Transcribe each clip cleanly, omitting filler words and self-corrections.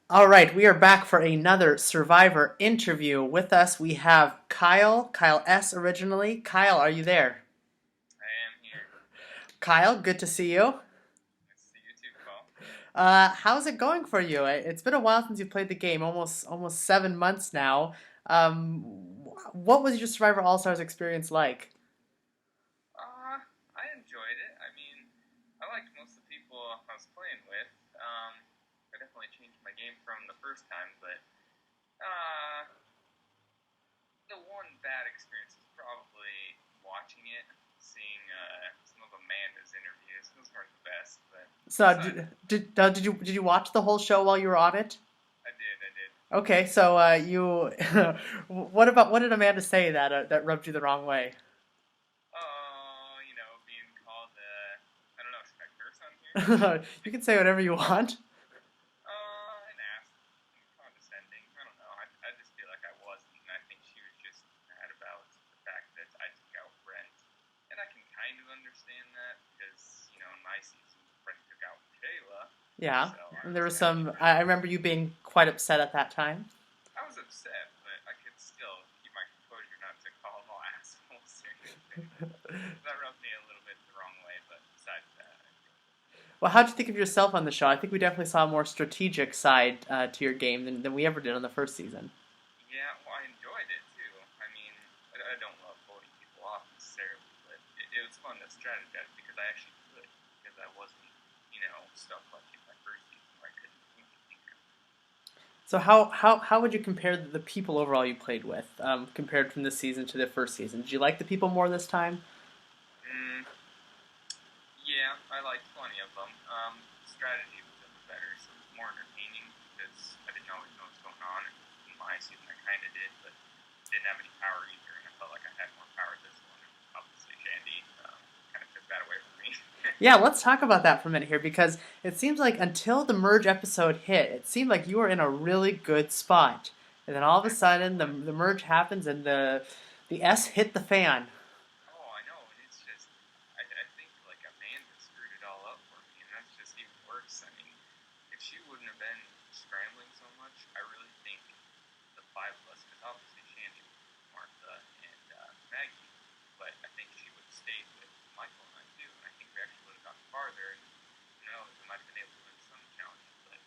All right, we are back for another Survivor interview. With us, we have Kyle S. originally. Kyle, are you there? I am here. Kyle, good to see you. Nice to see you too, Paul. How's it going for you? It's been a while since you played the game, almost 7 months now. Um, what was your Survivor All Stars experience like? I enjoyed it. I mean, I liked most of the people I was playing with. I definitely changed my game from the first time, but uh, the one bad experience was probably watching it, seeing some of Amanda's interviews. Those weren't the best, but So, besides, did you watch the whole show while you were on it? I did. Okay, so you, what did Amanda say that rubbed you the wrong way? Oh, being called, I don't know, should I curse on here? You can say whatever you want. An ass, condescending. I don't know. I just feel like I wasn't, and I think she was just mad about the fact that I took out Brent. And I can kind of understand that because, in my season, Brent took out Kayla, Yeah, so I and there was was kind of some. like, I remember you being quite upset at that time. I was upset, but I could still keep my composure not to call them all assholes or anything. That rubbed me a little bit the wrong way, but besides that, I enjoyed it. Well, how'd you think of yourself on the show? I think we definitely saw a more strategic side to your game than we ever did on the first season. Yeah, well, I enjoyed it too. I mean, I don't love voting people off necessarily, but it was fun to strategize because I actually could, because I wasn't, stuck like in my first season where I couldn't think of thinker. So how would you compare the people overall you played with compared from this season to the first season? Did you like the people more this time? Mm, yeah, I liked plenty of them. Strategy was a bit better, so it was more entertaining because I didn't always know what's going on. In my season, I kind of did, but didn't have any power either, and I felt like I had more power this one. And obviously, Shandy kind of took that away from me. Yeah, let's talk about that for a minute here because it seems like until the merge episode hit, it seemed like you were in a really good spot. And then all of a I really sudden was. the merge happens and the S hit the fan. Oh, I know, and it's just, I think like Amanda screwed it all up for me, and that's just even worse. I mean, if she wouldn't have been scrambling so much, I really think the five of us, because obviously Shandy was with Martha and Maggie, but I think she would have stayed with Michael and I too, and I think we actually would have gotten farther, and who knows, we might have been able to win some challenges, but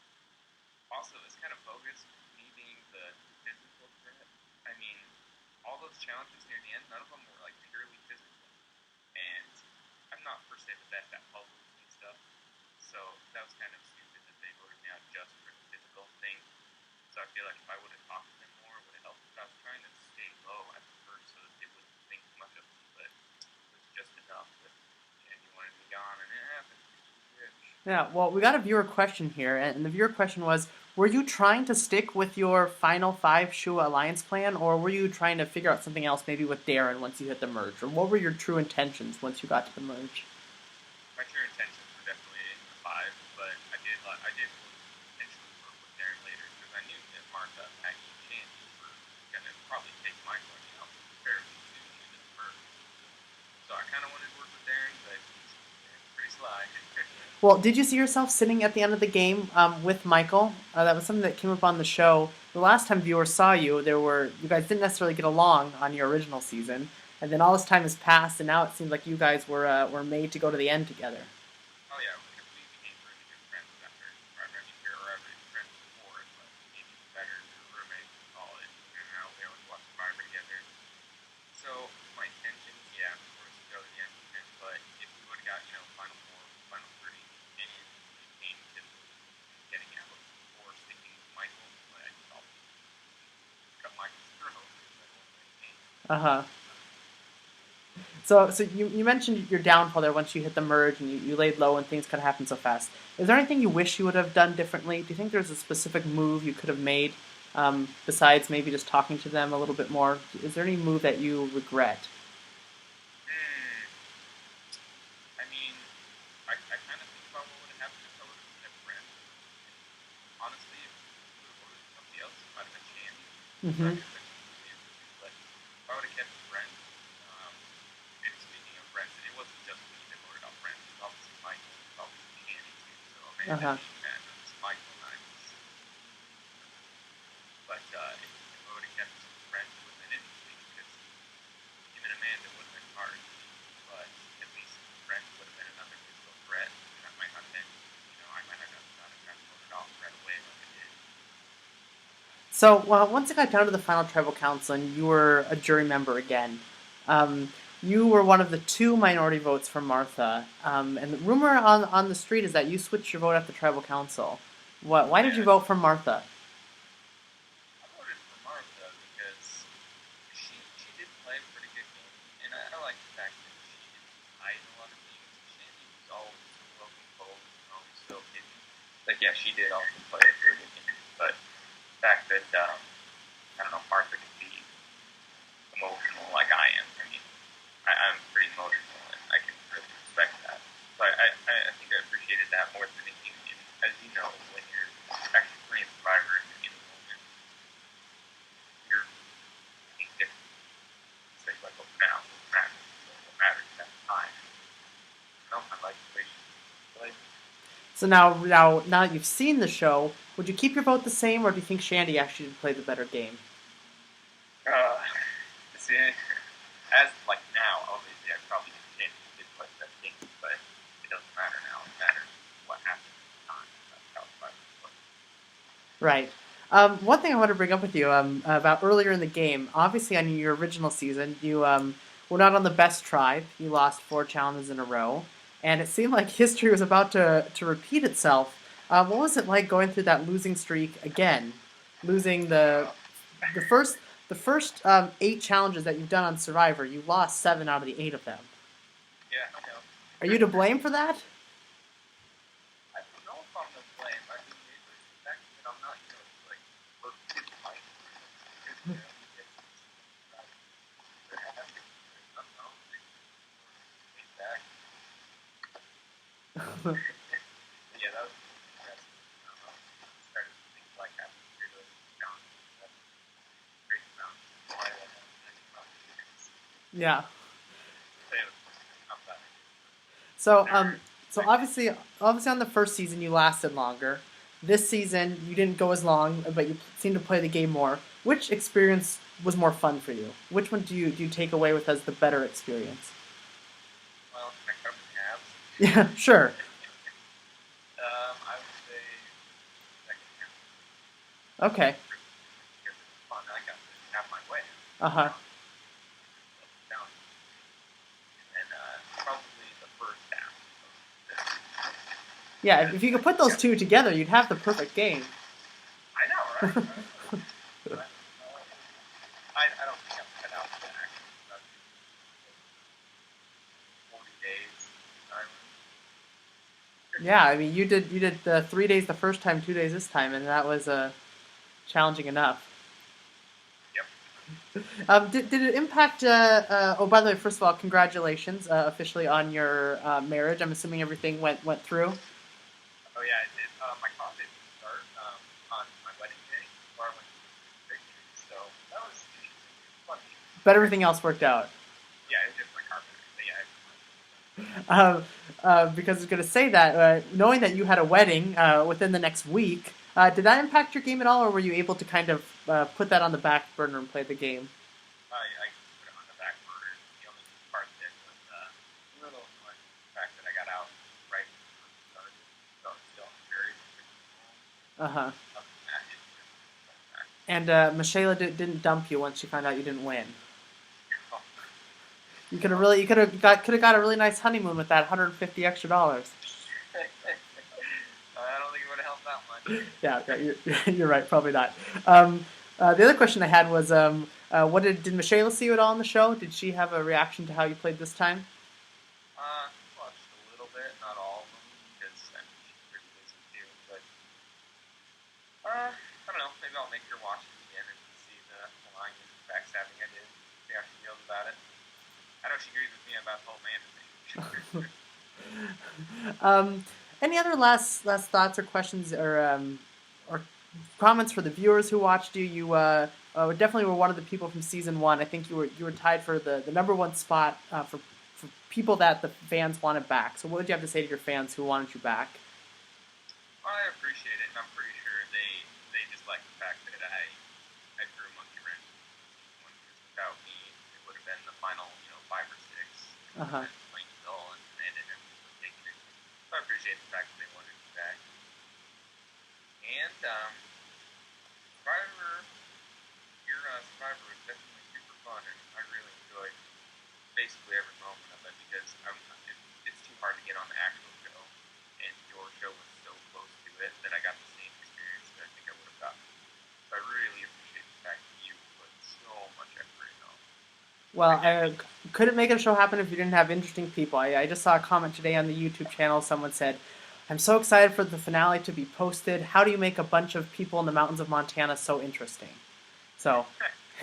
also it's kind of bogus me being the physical threat. I mean, all those challenges near the end, none of them were like purely physical. And I'm not per se the best at puzzles and stuff, so that was kind of stupid that they voted me out just for the physical thing. So I feel like if I would have talked to them more, it would have helped. But I was trying to stay low at the first so that they wouldn't think much of me, but it was just enough that Andy wanted me gone, and it happened. Yeah, well, we got a viewer question here, and the viewer question was: were you trying to stick with your final five Shua alliance plan, or were you trying to figure out something else, maybe with Darren once you hit the merge, or what were your true intentions once you got to the merge? My true intentions were definitely in the five, but I did potentially work with Darren later because I knew that Martha, Maggie, and Shandy were gonna probably take my money out fairly soon into the first. So I kind of wanted to work with Darren, but he's pretty sly. Well, did you see yourself sitting at the end of the game with Michael? That was something that came up on the show. The last time viewers saw you, you guys didn't necessarily get along on your original season, and then all this time has passed, and now it seems like you guys were made to go to the end together. Oh yeah, we became really good friends after. I mean, we were already friends before, but we became even better. We were roommates in college, and now we always watch Survivor together. So my intentions, yeah, were to go to the end with him, but if we would have got, final four, final three, any of these became typically getting out or sticking with Michael, but I just always cut Michael's throat because I won't let him. Uh huh. So you mentioned your downfall there once you hit the merge and you laid low and things kind of happened so fast. Is there anything you wish you would have done differently? Do you think there's a specific move you could have made besides maybe just talking to them a little bit more? Is there any move that you regret? Hmm. I mean, I kind of think about what would have happened if I would have kept Brent. And honestly, if we would have voted somebody else, it might have been Shandy. So I Hmm. guess that could be answer too. But if I would have kept Brent, um, and speaking of Brent, it wasn't just me that voted out Brent. It was obviously Michael. It was obviously Shandy too. So Uh Amanda huh. being mad, it was Michael and I. So once it got down to the final tribal council, and you were a jury member again, you were one of the two minority votes for Martha. And the rumor on the street is that you switched your vote at the tribal council. What? Why did you Yeah, vote for Martha? I voted for Martha because she did play a pretty good game, and I like the fact that she didn't hide a lot of things. Shandy was always looking bold and always so hidden. Like, yeah, she did also play a pretty good game, but the fact that I don't know, Martha can be emotional like I am. I mean, I'm pretty emotional, and I can really respect that. So I think I appreciated that more than anything. And as you know, when you're actually playing Survivor in the moment, you're being different. It's like what now? What matters at that time? No, I like the way she played. So now that you've seen the show, would you keep your vote the same, or do you think Shandy actually did play the better game? Uh, see, as like now, obviously, I probably did play that game, but it doesn't matter now. It matters what happened at the time. That's how Survivor plays. Right. One thing I want to bring up with you about earlier in the game. Obviously, on your original season, you were not on the best tribe. You lost 4 challenges in a row, and it seemed like history was about to repeat itself. What was it like going through that losing streak again, losing Uh, the first the first 8 challenges that you've done on Survivor? You lost 7 out of the 8 of them. yeah, I know. Are you to blame for that? I don't know if I'm to blame. I mean, it was the fact that I'm not, like, perfect like, good, get right. But I have to, I don't know, take back. Yeah, that was that's, I don't know. Started to think like having to do those challenges. That's a great amount. Why I have Yeah. I'm not. So so obviously on the first season you lasted longer. This season you didn't go as long, but you seemed to play the game more. Which experience was more fun for you? Which one do you take away with as the better experience? Well, can I cover the abs? Yeah, sure. I would say second half. Okay. Because it was fun. I got to have my way. Uh huh. Down. And probably the first half. Yeah, if you could put those Yeah, two together, you'd have the perfect game. I know, right? But, I don't think I'm cut out for that. Actually, about 40 days. I Yeah, I mean you did the 3 days the first time, 2 days this time, and that was challenging enough. Yep. Did it impact? Oh, by the way, first of all, congratulations officially on your marriage. I'm assuming everything went through. Oh yeah, I did. My car didn't start on my wedding day. The car went to victory, so that was funny. But everything else worked out. Yeah, it's just my car. But yeah, Um, because I was going to say that, knowing that you had a wedding within the next week, did that impact your game at all, or were you able to kind of put that on the back burner and play the game? I put it on the back burner. The only part that was a little annoying was the fact that I got out right before it started, so it's still very predictable. Uh huh. Other than that, it's just like And Michaela didn't dump you once she found out you didn't win. You could have got a really nice honeymoon with that $150 extra. I don't think it would have helped that much. Yeah, you're right. Probably not. The other question I had was, what did Michelle see you at all on the show? Did she have a reaction to how you played this time? Watched a little bit, not all of them, because I mean, she's pretty busy too. But I don't know. Maybe I'll make her watch it again and see the line and backstabbing I did. See how she feels about it. I know she agrees with me about the whole man thing. Um, any other last thoughts or questions or comments for the viewers who watched you? You definitely were one of the people from season one. I think you were tied for the number one spot for people that the fans wanted back. So what would you have to say to your fans who wanted you back? I appreciate it, and I'm pretty sure they just like the fact that I threw Monkey Wrench because without me, it would have been the final, 5 or 6. It Uh would have huh. been plain dull, and Landon would have taken it. So I appreciate the fact that they wanted me back. And Survivor, Well, I couldn't make a show happen if you didn't have interesting people. I just saw a comment today on the YouTube channel. Someone said, I'm so excited for the finale to be posted. How do you make a bunch of people in the mountains of Montana so interesting? So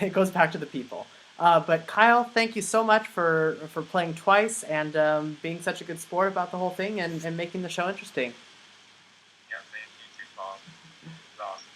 it goes back to the people. But Kyle, thank you so much for playing twice and being such a good sport about the whole thing and making the show interesting. Yeah, man, you too, Paul. It was awesome.